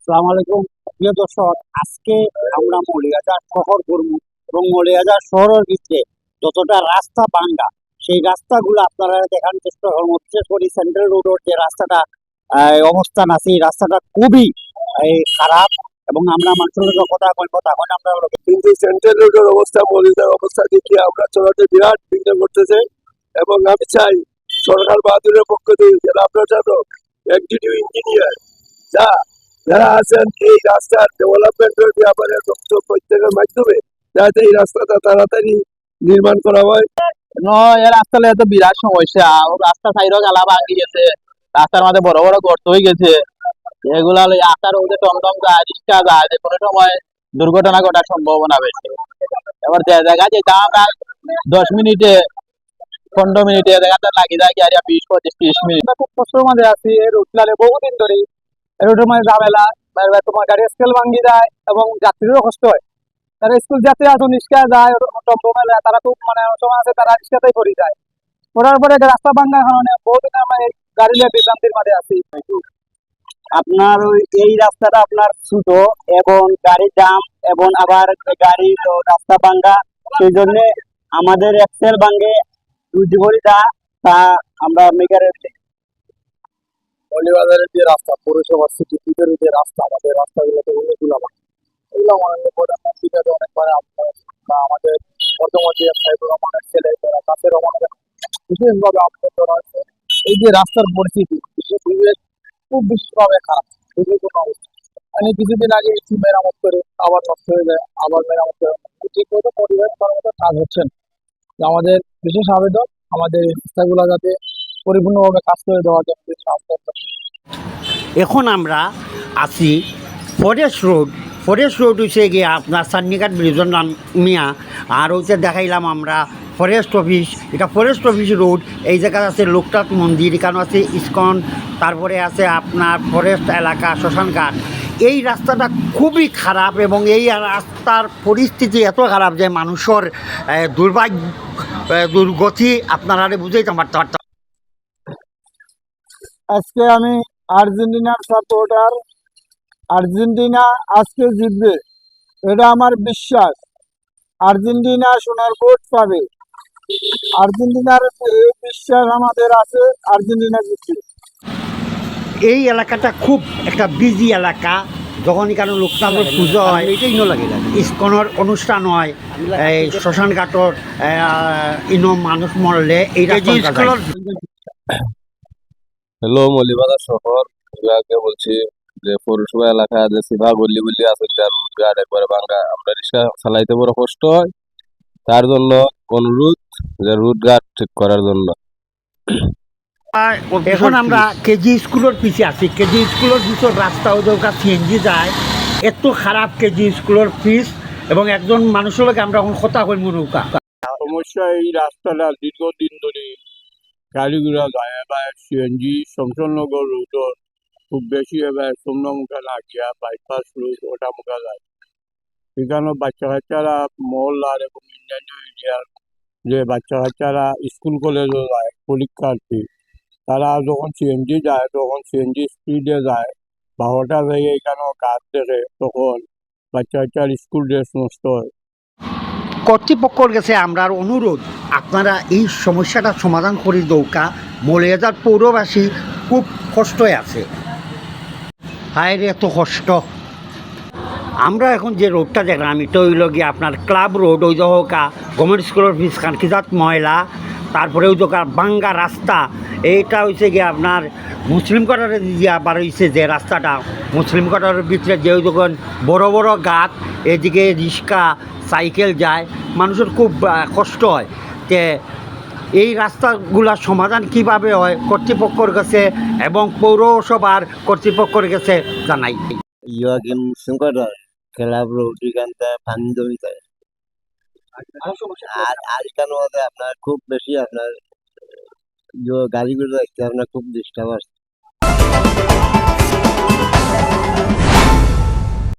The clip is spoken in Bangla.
আসসালামু আলাইকুম প্রিয় দর্শক। আজকে আমরা মৌলিবাজার শহর ঘুরবো এবং মৌলিবাজার শহরের ভিতরে যতটা রাস্তা ভাঙ্গা সেই রাস্তাগুলো আপনারা দেখানোর চেষ্টা করবো। বিশেষ করে সেন্ট্রাল রোডের যে রাস্তাটা অবস্থান আছে, এই রাস্তাটা খুবই খারাপ এবং আমরা মানুষের সঙ্গে কথা বলবো তখন আমরা কিন্তু সেন্ট্রাল রোডের অবস্থা মৌলিবাজার অবস্থা দেখি আমরা চলাতে বিরাট বিঘ্ন করতেছে। এবং আমি চাই সরকার বাহাদুরের পক্ষ থেকে যারা আপনার জানো এক্সিকিউটিভ ইঞ্জিনিয়ার যারা আছেন এই রাস্তার ডেভেলপমেন্টের ব্যাপারে প্রত্যেকের মাধ্যমে যাতে এই রাস্তাটা তাড়াতাড়ি নির্মাণ করা হয়। এই রাস্তা এত বিরাট সমস্যা, রাস্তা সাইডও গালা ভাঙি গেছে, রাস্তার মাঝে বড় বড় গর্ত হয়ে গেছে। এগুলা আসার মধ্যে টমটম যায়, রিক্সা যায়, যে কোনো সময় দুর্ঘটনা ঘটার সম্ভাবনা বেশি। এবার যে জায়গা যেটা আমরা 10 মিনিটে 15 মিনিটে জায়গাটা লাগি যায় কি আর 20, 25, 30 মিনিট। খুব কষ্টের মধ্যে আছি। এই রুটলারে বহুদিন ধরে এই রুটের মধ্যে ঝামেলা, তোমার গাড়ি স্কেল ভাঙ্গি যায় এবং যাত্রীরও কষ্ট হয়। তারা স্কুল যাত্রী আছে রিক্সা যায়, টমটম মেলায়, তারা খুব সময় আছে তারা রিক্সাতেই পড়ে যায়। পড়ার পরে রাস্তা ভাঙ্গার কারণে বহুদিন আমরা এই গাড়ি নিয়ে বিভ্রান্তির মাঝে আছি। আপনার এই রাস্তাটা আপনার ছোট এবং গাড়ি জাম এবং আবার গাড়ি রাস্তা ভাঙ্গা, সেই জন্য আমাদের এক্সেল ভাঙ্গে দুর্যোগিতা তা আমরা মেকারের মৌলিবাজারের যে রাস্তা পৌরসভার সিটি ভিতরে যে রাস্তা, আমাদের রাস্তাগুলোতে অনেকগুলো এগুলো অনেকবার আমাদের মধ্যমধ্যে সাইবুর রহমানের ছেলে যারা কাছের রহমানের বিশেষভাবে আবেদন করা হয়েছে। এই যে রাস্তার পরিস্থিতি খুব বিশেষভাবে খারাপ, খুবই কোনো অবস্থা। আমি কিছুদিন আগে একটু মেরামত করে আবার নষ্ট হয়ে যায়, আবার মেরামত করে ঠিক মতো পরিবেশ করার মতো কাজ হচ্ছে না। আমাদের বিশেষ আবেদন আমাদের রাস্তাগুলো যাতে পরিপূর্ণভাবে কাজ করে দেওয়ার জন্য এখন আমরা আছি ফরেস্ট রোড হচ্ছে গিয়ে আপনার সান্নিঘাট ব্রিজের নাম মিয়া, আর হচ্ছে দেখাইলাম আমরা ফরেস্ট অফিস। এটা ফরেস্ট অফিস রোড। এই জায়গায় আছে লোকনাথ মন্দির, এখানে আছে ইস্কন, তারপরে আছে আপনার ফরেস্ট এলাকা শ্মশানঘাট। এই রাস্তাটা খুবই খারাপ এবং এই রাস্তার পরিস্থিতি এত খারাপ যে মানুষের দুর্গতি আপনারা বুঝাইতে পারতাম। আজকে আমি আর্জেন্টিনার সাপোর্টার। আর্জেন্টিনা আজকে জিতবে, এটা আমার বিশ্বাস। আর্জেন্টিনা সোনার ভোট পাবে, আর্জেন্টিনার বিশ্বাস আমাদের আছে, আর্জেন্টিনা জিতবে। এই এলাকাটা খুব একটা বিজি এলাকা। যখন এখানে লোকনাথের পুজো হয়, এটাই লাগে ইস্কনের অনুষ্ঠান হয়, এই শ্মশান ঘাটর মানুষ মরলে এই স্কুলের। হ্যালো, মৌলিবাজার শহর বিভাগে বলছি যে পৌরসভা এলাকা যে সিভা গল্লি গুলি আছে, রুট ঘাট একবারে ভাঙ্গা, আমরা রিক্সা চালাইতে বড় কষ্ট হয়। তার জন্য অনুরোধ যে রুট ঘাট ঠিক করার জন্য। এখন আমরা কেজি স্কুলের পিছিয়ে আছি। কেজি স্কুলের পিছর রাস্তা ওদের সিএনজি যায়, এত খারাপ কেজি স্কুলের পিস এবং একজন মানুষের লোক আমরা এখন কথা কই নৌকা সমস্যা এই রাস্তাটা দীর্ঘদিন ধরে গাড়িগুলো যায়, এবার সিএনজি শমশাননগর রুটর খুব বেশি, এবার সোমনামুখা লাগিয়া বাইপাস রুট ওটা মুখা যায়। সেখানে বাচ্চা কাচ্চারা মহল্লার এবং অন্যান্য এরিয়ার যে বাচ্চা কাচ্চারা স্কুল কলেজে যায় পরীক্ষার্থী, তারা যখন সিএনজি যায় তখন সিএনজি স্পিডে যায়, বা হঠাৎ হয়ে এখানেও কাজ দেখে, তখন বাচ্চা কাচ্চার স্কুল ড্রেস নষ্ট হয়। কর্তৃপক্ষের কাছে আমরা অনুরোধ, আপনারা এই সমস্যাটা সমাধান করে দৌকা। মৌলিবাজার পৌরবাসী খুব কষ্টে আছে, হায় রে এত কষ্ট। আমরা এখন যে রোডটা দেখলাম এটা হইল গিয়ে আপনার ক্লাব রোড, ওই দোকা গভর্নমেন্ট স্কুলের ফিস খানকিজাত ময়লা, তারপরে ওই দোকান বাঙ্গা রাস্তা। এইটা হয়েছে গিয়ে আপনার মুসলিম কোয়ার্টারে দিয়া বার হয়েছে যে রাস্তাটা, মুসলিম কোয়ার্টারের ভিতরে যে ওই দোকান বড় বড় গাছ, এদিকে রিক্সা সাইকেল যায়, মানুষের খুব কষ্ট হয়। যে এই রাস্তাগুলার সমাধান কিভাবে হয় কর্তৃপক্ষের কাছে এবং পৌরসভার কর্তৃপক্ষের কাছে জানাই। ইয়াকিম সিংকটার ক্লাব রোড এখানটা পানি জমিতে, আর এখানে আপনার খুব বেশি আপনার গাড়িগুলো দেখতে আপনার খুব ডিস্টার্ব আছে।